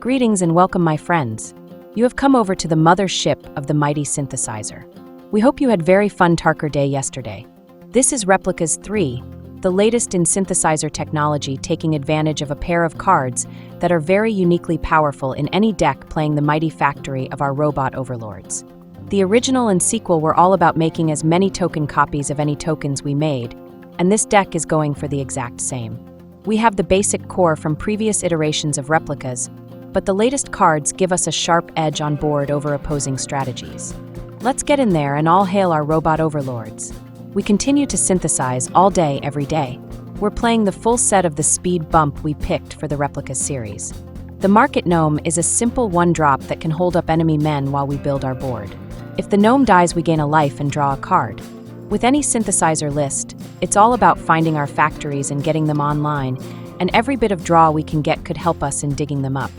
Greetings and welcome, my friends. You have come over to the mothership of the mighty synthesizer. We hope you had very fun Tarker Day yesterday. This is Replicas 3, the latest in synthesizer technology, taking advantage of a pair of cards that are very uniquely powerful in any deck playing the mighty factory of our Robot Overlords. The original and sequel were all about making as many token copies of any tokens we made, and this deck is going for the exact same. We have the basic core from previous iterations of Replicas, but the latest cards give us a sharp edge on board over opposing strategies. Let's get in there and all hail our Robot Overlords. We continue to synthesize all day, every day. We're playing the full set of the speed bump we picked for the Replicas series. The Market Gnome is a simple one-drop that can hold up enemy men while we build our board. If the gnome dies, we gain a life and draw a card. With any synthesizer list, it's all about finding our factories and getting them online, and every bit of draw we can get could help us in digging them up.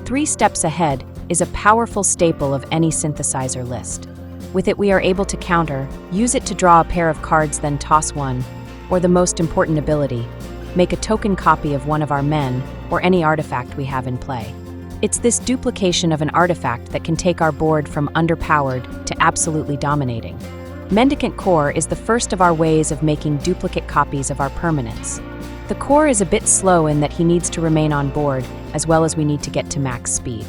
3 steps ahead is a powerful staple of any synthesizer list. With it, we are able to counter, use it to draw a pair of cards, then toss one, or the most important ability, make a token copy of one of our men or any artifact we have in play. It's this duplication of an artifact that can take our board from underpowered to absolutely dominating. Mendicant Core is the first of our ways of making duplicate copies of our permanents. The core is a bit slow in that he needs to remain on board, as well as we need to get to max speed.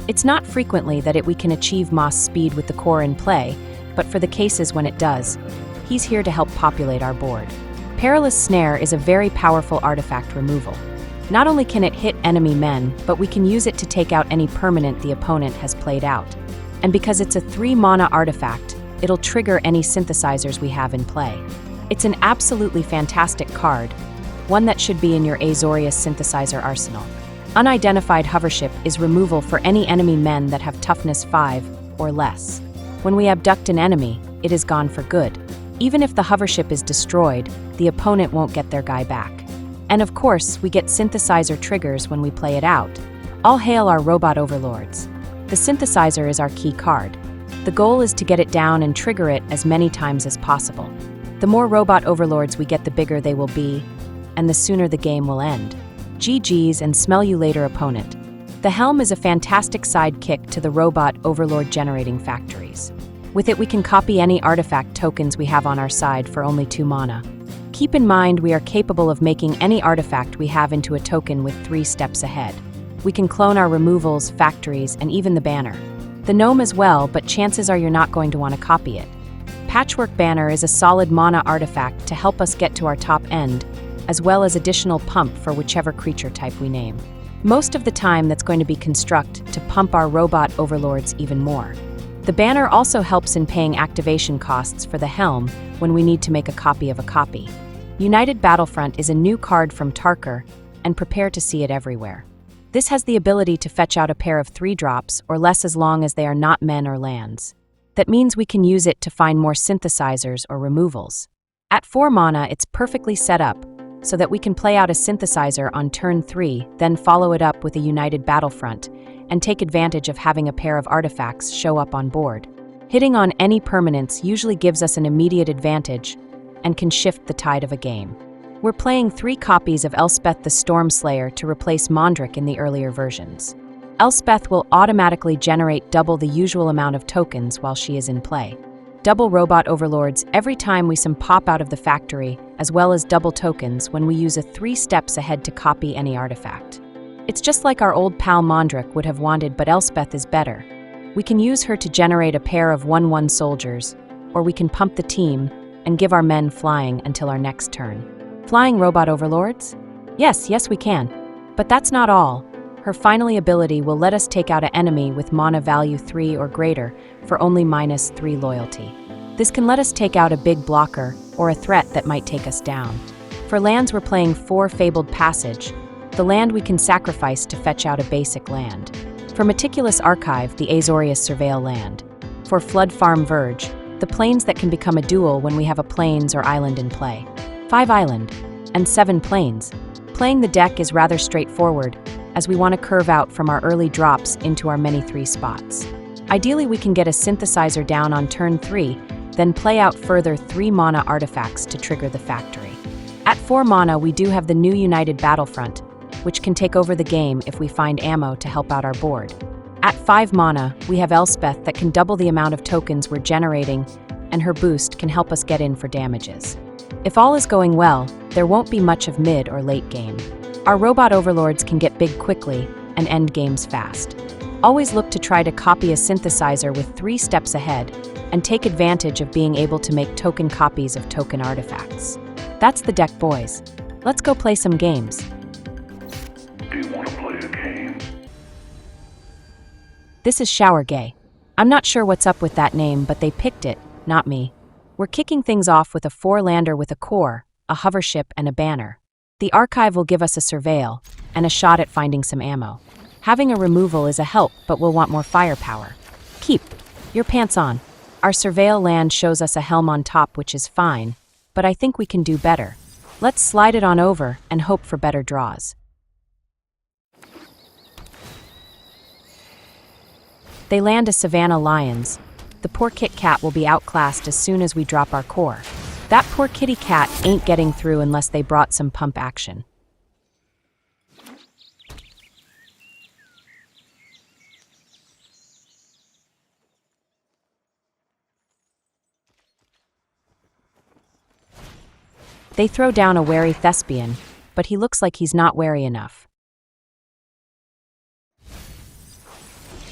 It's not frequently that we can achieve Moss speed with the core in play, but for the cases when it does, he's here to help populate our board. Perilous Snare is a very powerful artifact removal. Not only can it hit enemy men, but we can use it to take out any permanent the opponent has played out. And because it's a 3-mana artifact, it'll trigger any synthesizers we have in play. It's an absolutely fantastic card, one that should be in your Azorius synthesizer arsenal. Unidentified Hovership is removal for any enemy men that have toughness 5 or less. When we abduct an enemy, it is gone for good. Even if the hovership is destroyed, the opponent won't get their guy back. And of course, we get synthesizer triggers when we play it out. All hail our Robot Overlords. The synthesizer is our key card. The goal is to get it down and trigger it as many times as possible. The more Robot Overlords we get, the bigger they will be, and the sooner the game will end. GG's and smell you later, opponent. The Helm is a fantastic sidekick to the Robot Overlord generating factories. With it, we can copy any artifact tokens we have on our side for only 2 mana. Keep in mind, we are capable of making any artifact we have into a token with 3 steps ahead. We can clone our removals, factories, and even the banner. The gnome as well, but chances are you're not going to want to copy it. Patchwork Banner is a solid mana artifact to help us get to our top end, as well as additional pump for whichever creature type we name. Most of the time, that's going to be construct to pump our Robot Overlords even more. The banner also helps in paying activation costs for the Helm when we need to make a copy of a copy. United Battlefront is a new card from Tarker, and prepare to see it everywhere. This has the ability to fetch out a pair of 3-drops or less as long as they are not men or lands. That means we can use it to find more synthesizers or removals. At 4 mana, it's perfectly set up so that we can play out a synthesizer on turn 3, then follow it up with a United Battlefront, and take advantage of having a pair of artifacts show up on board. Hitting on any permanents usually gives us an immediate advantage and can shift the tide of a game. We're playing 3 copies of Elspeth the Stormslayer to replace Mondric in the earlier versions. Elspeth will automatically generate double the usual amount of tokens while she is in play. Double Robot Overlords every time we pop out of the factory, as well as double tokens when we use a 3 steps ahead to copy any artifact. It's just like our old pal Mondric would have wanted, but Elspeth is better. We can use her to generate a pair of 1/1 soldiers, or we can pump the team and give our men flying until our next turn. Flying Robot Overlords? Yes, we can. But that's not all. Her finally ability will let us take out an enemy with mana value 3 or greater for only -3 loyalty. This can let us take out a big blocker or a threat that might take us down. For lands, we're playing 4 Fabled Passage, the land we can sacrifice to fetch out a basic land. For Meticulous Archive, the Azorius Surveil land. For Flood Farm Verge, the plains that can become a dual when we have a plains or island in play. 5 island and 7 plains. Playing the deck is rather straightforward, as we want to curve out from our early drops into our many 3 spots. Ideally, we can get a synthesizer down on turn 3, then play out further 3-mana artifacts to trigger the factory. At 4 mana, we do have the new United Battlefront, which can take over the game if we find ammo to help out our board. At 5 mana, we have Elspeth that can double the amount of tokens we're generating, and her boost can help us get in for damages. If all is going well, there won't be much of mid or late game. Our Robot Overlords can get big quickly and end games fast. Always look to try to copy a synthesizer with 3 steps ahead, and take advantage of being able to make token copies of token artifacts. That's the deck, boys. Let's go play some games. Do you want to play a game? This is Shower Gay. I'm not sure what's up with that name, but they picked it, not me. We're kicking things off with a 4-lander with a core, a hovership, and a banner. The archive will give us a surveil, and a shot at finding some ammo. Having a removal is a help, but we'll want more firepower. Keep your pants on. Our surveil land shows us a helm on top, which is fine, but I think we can do better. Let's slide it on over and hope for better draws. They land a Savannah Lions. The poor Kit Kat will be outclassed as soon as we drop our core. That poor kitty cat ain't getting through unless they brought some pump action. They throw down a wary thespian, but he looks like he's not wary enough.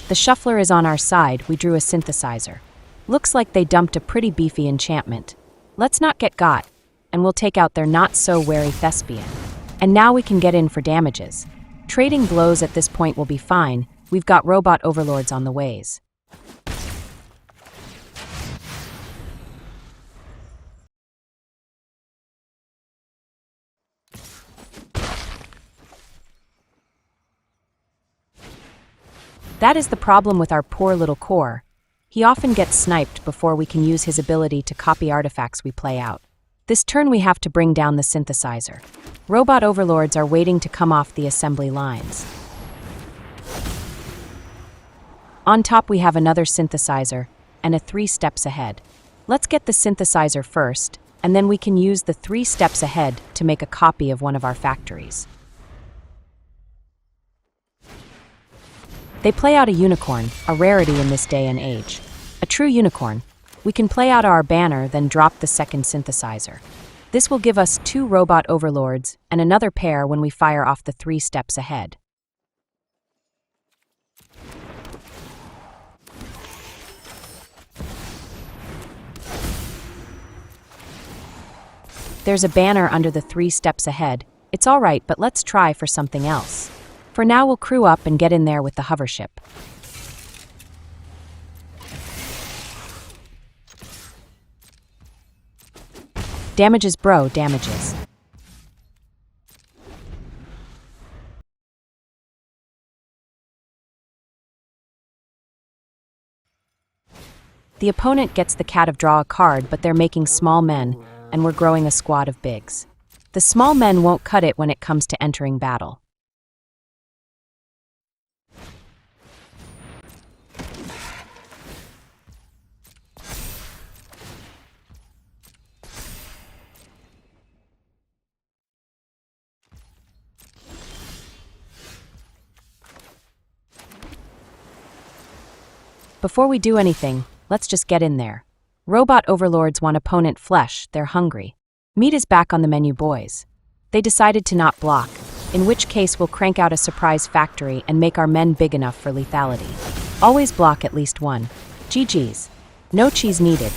The shuffler is on our side. We drew a synthesizer. Looks like they dumped a pretty beefy enchantment. Let's not get got, and we'll take out their not-so-wary thespian. And now we can get in for damages. Trading blows at this point will be fine. We've got Robot Overlords on the ways. That is the problem with our poor little core. He often gets sniped before we can use his ability to copy artifacts we play out. This turn we have to bring down the synthesizer. Robot Overlords are waiting to come off the assembly lines. On top we have another synthesizer, and a 3 steps ahead. Let's get the synthesizer first, and then we can use the 3 steps ahead to make a copy of one of our factories. They play out a unicorn, a rarity in this day and age. A true unicorn. We can play out our banner, then drop the second synthesizer. This will give us 2 Robot Overlords and another pair when we fire off the 3 steps ahead. There's a banner under the 3 steps ahead. It's all right, but let's try for something else. For now, we'll crew up and get in there with the hovership. Damages, bro, damages. The opponent gets the cat of draw a card, but they're making small men, and we're growing a squad of bigs. The small men won't cut it when it comes to entering battle. Before we do anything, let's just get in there. Robot Overlords want opponent flesh, they're hungry. Meat is back on the menu, boys. They decided to not block, in which case we'll crank out a surprise factory and make our men big enough for lethality. Always block at least one. GG's. No cheese needed.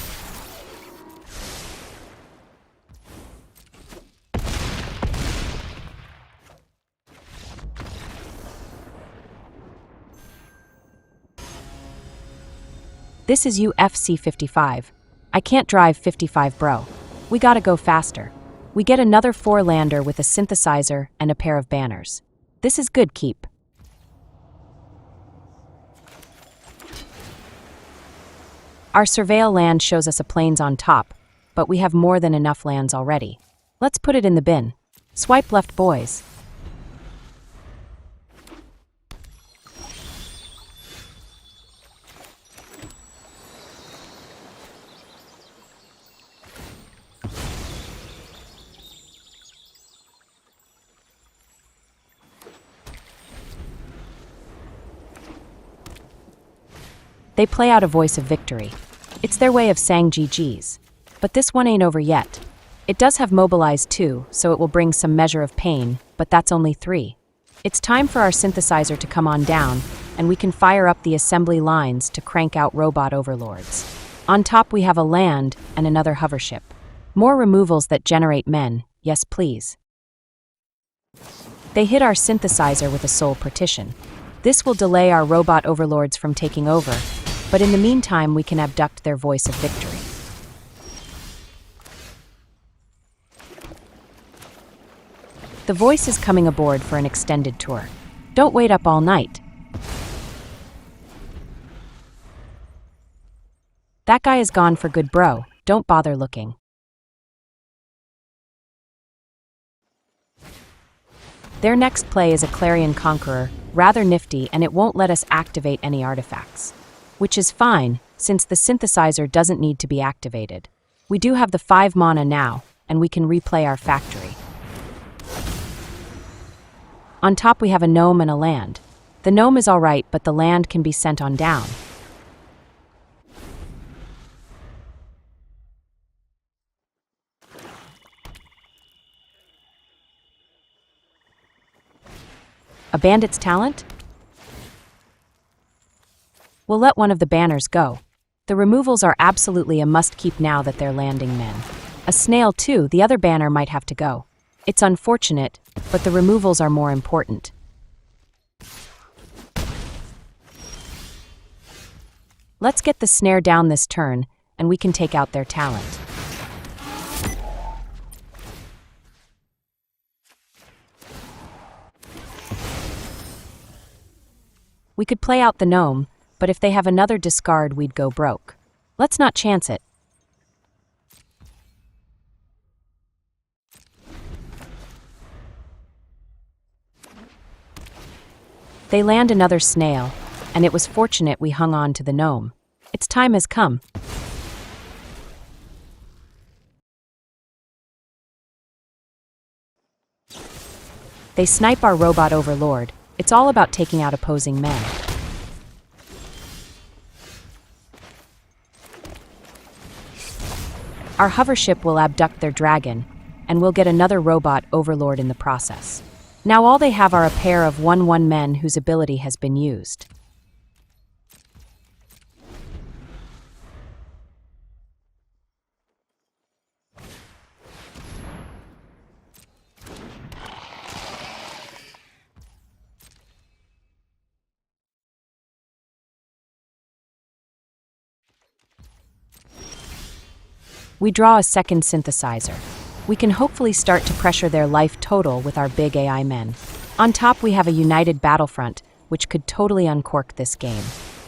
This is UFC 55. I can't drive 55, bro. We gotta go faster. We get another 4-lander with a synthesizer and a pair of banners. This is good keep. Our surveil land shows us a plains on top, but we have more than enough lands already. Let's put it in the bin. Swipe left, boys. They play out a voice of victory. It's their way of saying GG's. But this one ain't over yet. It does have mobilize too, so it will bring some measure of pain, but that's only 3. It's time for our synthesizer to come on down, and we can fire up the assembly lines to crank out Robot Overlords. On top we have a land and another hovership. More removals that generate men, yes please. They hit our synthesizer with a soul partition. This will delay our Robot Overlords from taking over, but in the meantime we can abduct their voice of victory. The voice is coming aboard for an extended tour. Don't wait up all night. That guy is gone for good, bro. Don't bother looking. Their next play is a Clarion Conqueror, rather nifty, and it won't let us activate any artifacts. Which is fine, since the synthesizer doesn't need to be activated. We do have the 5 mana now, and we can replay our factory. On top we have a gnome and a land. The gnome is alright, but the land can be sent on down. A bandit's talent? We'll let one of the banners go. The removals are absolutely a must-keep now that they're landing men. A snail too, the other banner might have to go. It's unfortunate, but the removals are more important. Let's get the snare down this turn, and we can take out their talent. We could play out the gnome, but if they have another discard, we'd go broke. Let's not chance it. They land another snail, and it was fortunate we hung on to the gnome. Its time has come. They snipe our Robot Overlord. It's all about taking out opposing men. Our hovership will abduct their dragon, and we'll get another Robot Overlord in the process. Now all they have are a pair of 1/1 men whose ability has been used. We draw a second synthesizer. We can hopefully start to pressure their life total with our big AI men. On top we have a United Battlefront, which could totally uncork this game.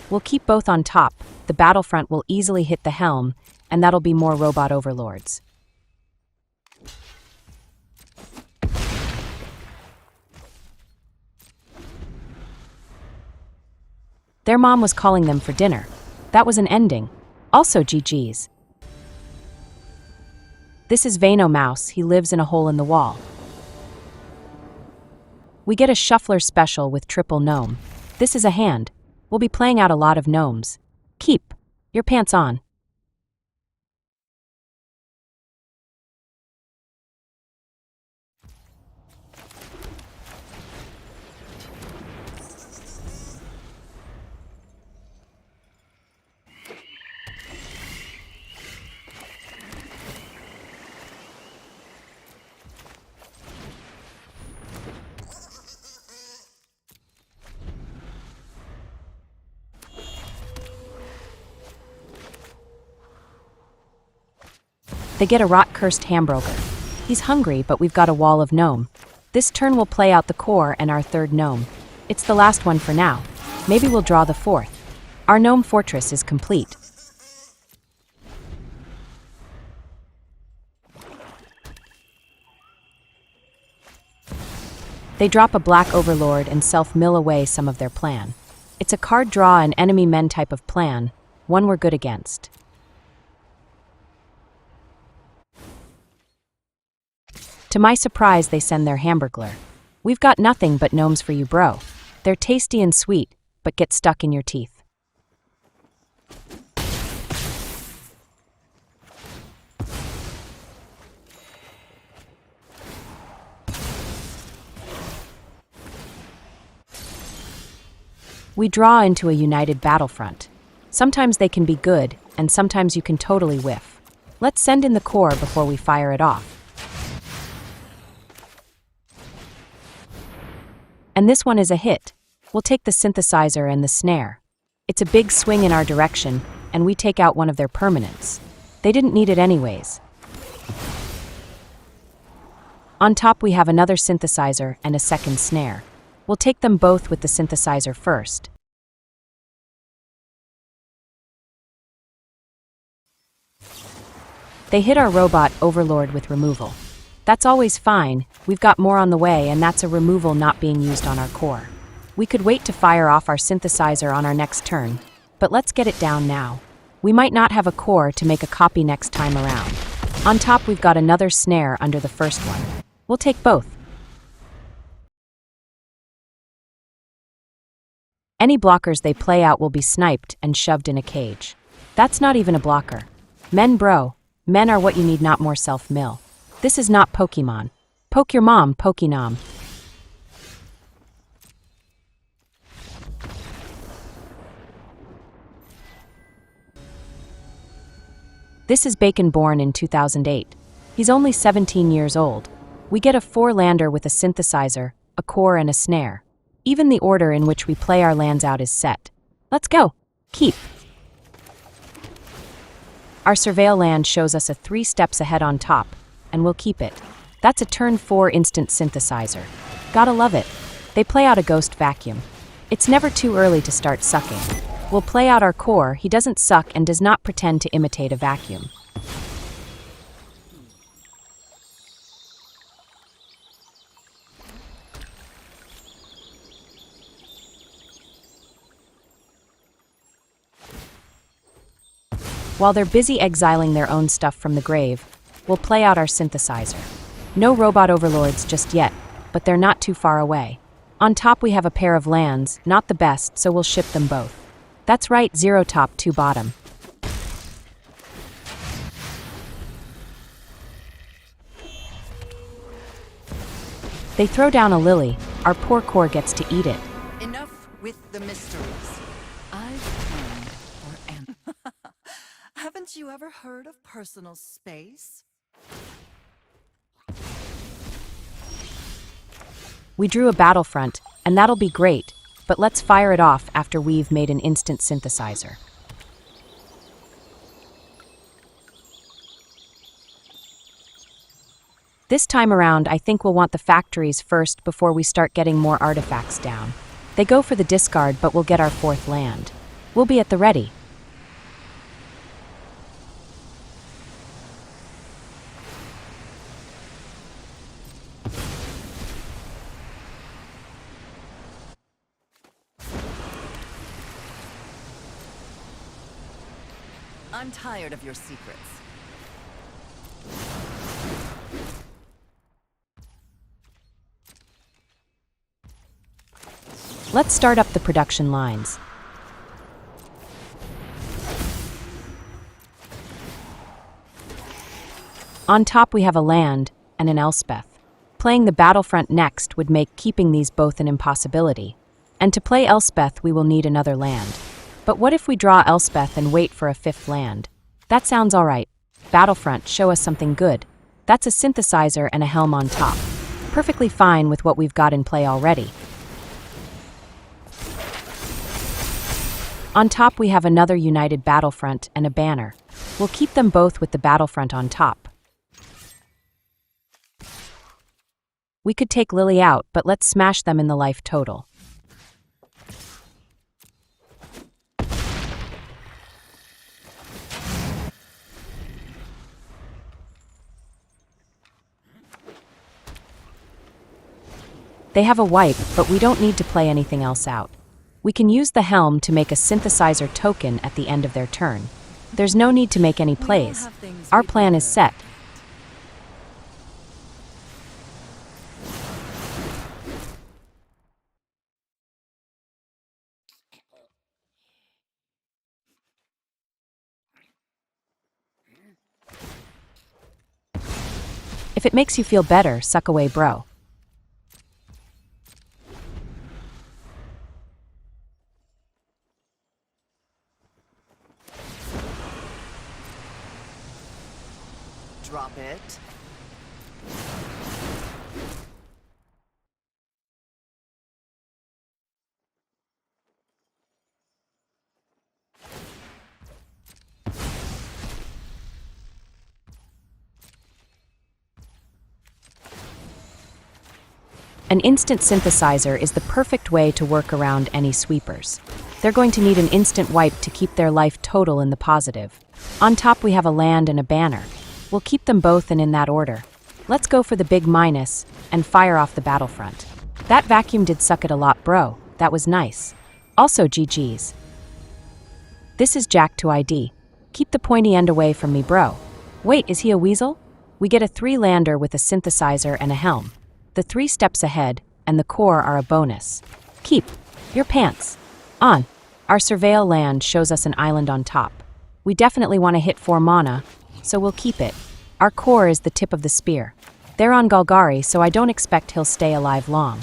We'll keep both on top. The Battlefront will easily hit the helm, and that'll be more Robot Overlords. Their mom was calling them for dinner. That was an ending. Also GG's. This is Veo Mouse. He lives in a hole in the wall. We get a shuffler special with triple gnome. This is a hand. We'll be playing out a lot of gnomes. Keep your pants on. They get a rot-cursed hamburger. He's hungry, but we've got a wall of gnome. This turn we'll play out the core and our third gnome. It's the last one for now. Maybe we'll draw the fourth. Our gnome fortress is complete. They drop a black overlord and self-mill away some of their plan. It's a card draw and enemy men type of plan, one we're good against. To my surprise, they send their hamburglar. We've got nothing but gnomes for you, bro. They're tasty and sweet, but get stuck in your teeth. We draw into a United Battlefront. Sometimes they can be good, and sometimes you can totally whiff. Let's send in the core before we fire it off. And this one is a hit. We'll take the synthesizer and the snare. It's a big swing in our direction, and we take out one of their permanents. They didn't need it anyways. On top we have another synthesizer and a second snare. We'll take them both with the synthesizer first. They hit our Robot Overlord with removal. That's always fine, we've got more on the way, and that's a removal not being used on our core. We could wait to fire off our synthesizer on our next turn, but let's get it down now. We might not have a core to make a copy next time around. On top we've got another snare under the first one. We'll take both. Any blockers they play out will be sniped and shoved in a cage. That's not even a blocker. Men bro. Men are what you need, not more self-mill. This is not Pokemon. Poke your mom, Pokenom. This is Bacon, born in 2008. He's only 17 years old. We get a 4-lander with a synthesizer, a core and a snare. Even the order in which we play our lands out is set. Let's go. Keep. Our Surveil land shows us a 3 steps ahead on top, and we'll keep it. That's a turn 4 instant synthesizer. Gotta love it. They play out a Ghost Vacuum. It's never too early to start sucking. We'll play out our core. He doesn't suck and does not pretend to imitate a vacuum. While they're busy exiling their own stuff from the grave, we'll play out our synthesizer. No Robot Overlords just yet, but they're not too far away. On top we have a pair of lands, not the best, so we'll ship them both. That's right, 0 top, 2 bottom. They throw down a lily. Our poor core gets to eat it. Enough with the mysteries. I've come for Haven't you ever heard of personal space? We drew a Battlefront, and that'll be great, but let's fire it off after we've made an instant synthesizer. This time around, I think we'll want the factories first before we start getting more artifacts down. They go for the discard, but we'll get our 4th land. We'll be at the ready. I'm tired of your secrets. Let's start up the production lines. On top we have a land and an Elspeth. Playing the Battlefront next would make keeping these both an impossibility. And to play Elspeth we will need another land. But what if we draw Elspeth and wait for a 5th land? That sounds alright. Battlefront, show us something good. That's a synthesizer and a helm on top. Perfectly fine with what we've got in play already. On top we have another United Battlefront and a banner. We'll keep them both with the Battlefront on top. We could take Lily out, but let's smash them in the life total. They have a wipe, but we don't need to play anything else out. We can use the helm to make a synthesizer token at the end of their turn. There's no need to make any plays. Our plan is set. it makes you feel better, suck away, bro. Drop it. An instant synthesizer is the perfect way to work around any sweepers. They're going to need an instant wipe to keep their life total in the positive. On top we have a land and a banner. We'll keep them both and in that order. Let's go for the big minus and fire off the battlefront. That vacuum did suck it a lot, bro. That was nice. Also GG's. This is Jacktoid. Keep the pointy end away from me, bro. Wait, is he a weasel? We get a 3-lander with a synthesizer and a helm. The 3 steps ahead and the core are a bonus. Keep your pants on. Our surveil land shows us an island on top. We definitely want to hit 4 mana, so we'll keep it. Our core is the tip of the spear. They're on Golgari, so I don't expect he'll stay alive long.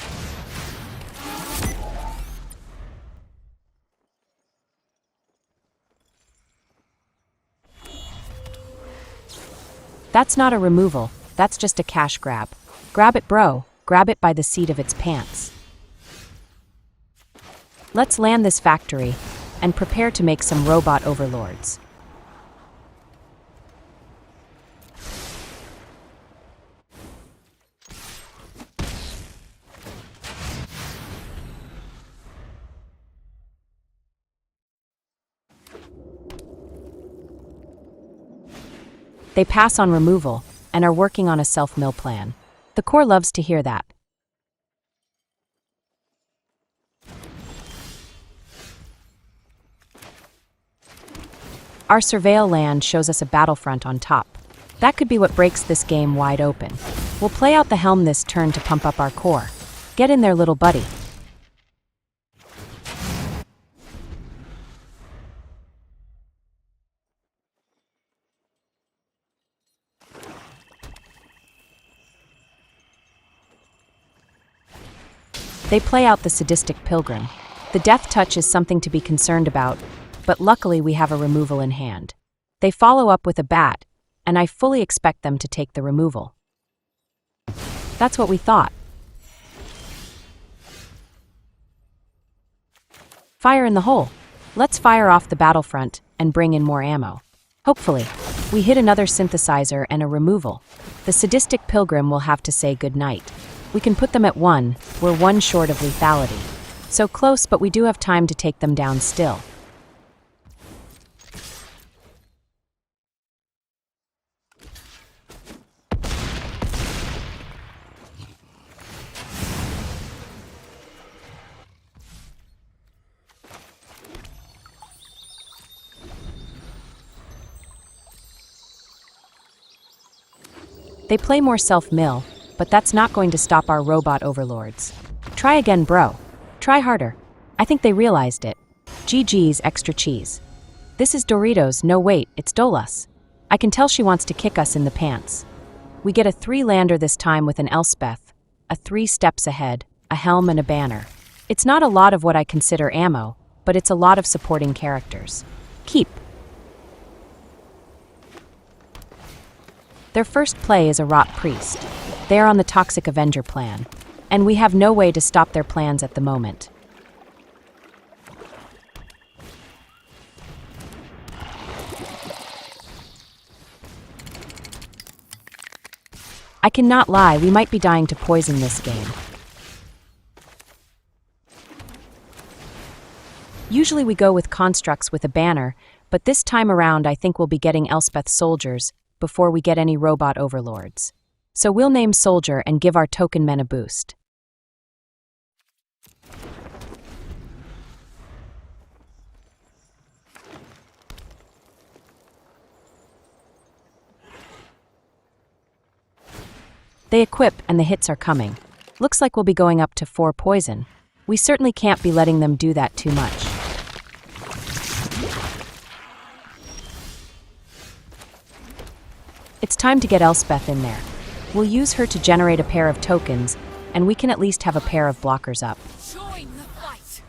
That's not a removal, that's just a cash grab. Grab it, bro. Grab it by the seat of its pants. Let's land this factory and prepare to make some Robot Overlords. They pass on removal and are working on a self-mill plan. The core loves to hear that. Our surveil land shows us a battlefront on top. That could be what breaks this game wide open. We'll play out the helm this turn to pump up our core. Get in there, little buddy. They play out the sadistic pilgrim. The death touch is something to be concerned about, but luckily we have a removal in hand. They follow up with a bat, and I fully expect them to take the removal. That's what we thought. Fire in the hole. Let's fire off the battlefront and bring in more ammo. Hopefully, we hit another synthesizer and a removal. The sadistic pilgrim will have to say goodnight. We can put them at 1, we're 1 short of lethality. So close, but we do have time to take them down still. They play more self-mill, but that's not going to stop our Robot Overlords. Try again, bro. Try harder. I think they realized it. GG's extra cheese. This is Doritos, no wait, it's Dolus. I can tell she wants to kick us in the pants. We get a 3-lander this time with an Elspeth, a 3 steps ahead, a helm and a banner. It's not a lot of what I consider ammo, but it's a lot of supporting characters. Keep. Their first play is a Rot Priest. They are on the Toxic Avenger plan, and we have no way to stop their plans at the moment. I cannot lie, we might be dying to poison this game. Usually we go with constructs with a banner, but this time around I think we'll be getting Elspeth soldiers before we get any Robot Overlords. So we'll name Soldier and give our token men a boost. They equip and the hits are coming. Looks like we'll be going up to 4 poison. We certainly can't be letting them do that too much. It's time to get Elspeth in there. We'll use her to generate a pair of tokens, and we can at least have a pair of blockers up. Join the fight!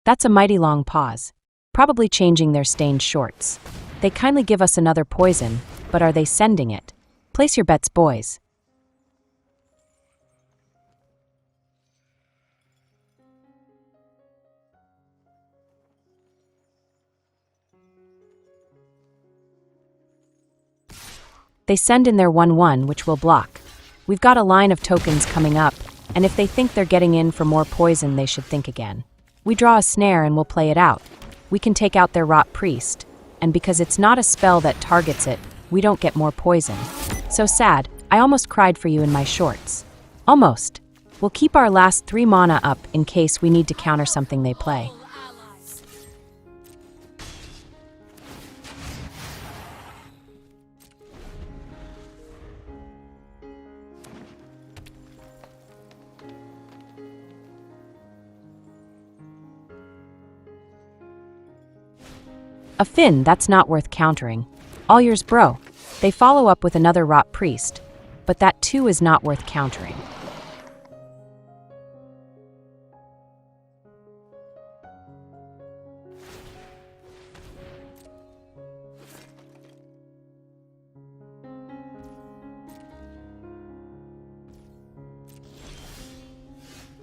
That's a mighty long pause, probably changing their stained shorts. They kindly give us another poison, but are they sending it? Place your bets, boys. They send in their 1/1, which will block. We've got a line of tokens coming up, and if they think they're getting in for more poison, they should think again. We draw a snare and we'll play it out. We can take out their Rot Priest, and because it's not a spell that targets it, we don't get more poison. So sad, I almost cried for you in my shorts. Almost. We'll keep our last 3 mana up in case we need to counter something they play. All allies. A Finn, that's not worth countering. All yours, bro. They follow up with another Rot Priest, but that too is not worth countering.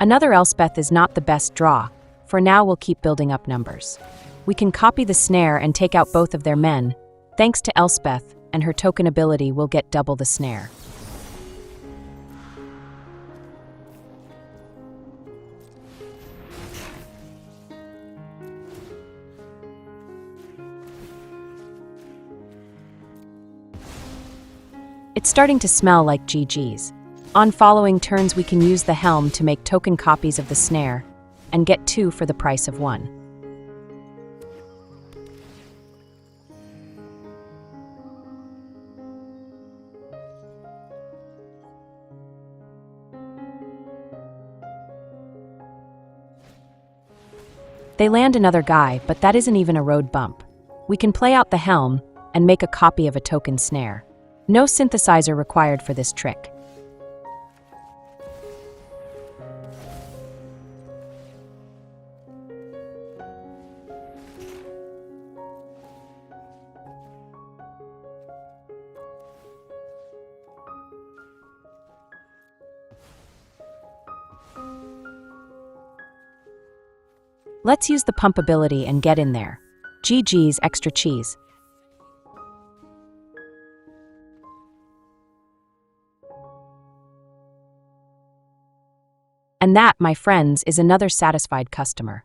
Another Elspeth is not the best draw. For now, we'll keep building up numbers. We can copy the snare and take out both of their men. Thanks to Elspeth and her token ability, we'll get double the snare. It's starting to smell like GG's. On following turns, we can use the Helm to make token copies of the snare and get 2 for the price of 1. They land another guy, but that isn't even a road bump. We can play out the Helm and make a copy of a token snare. No synthesizer required for this trick. Let's use the pump ability and get in there. GG's extra cheese. And that, my friends, is another satisfied customer.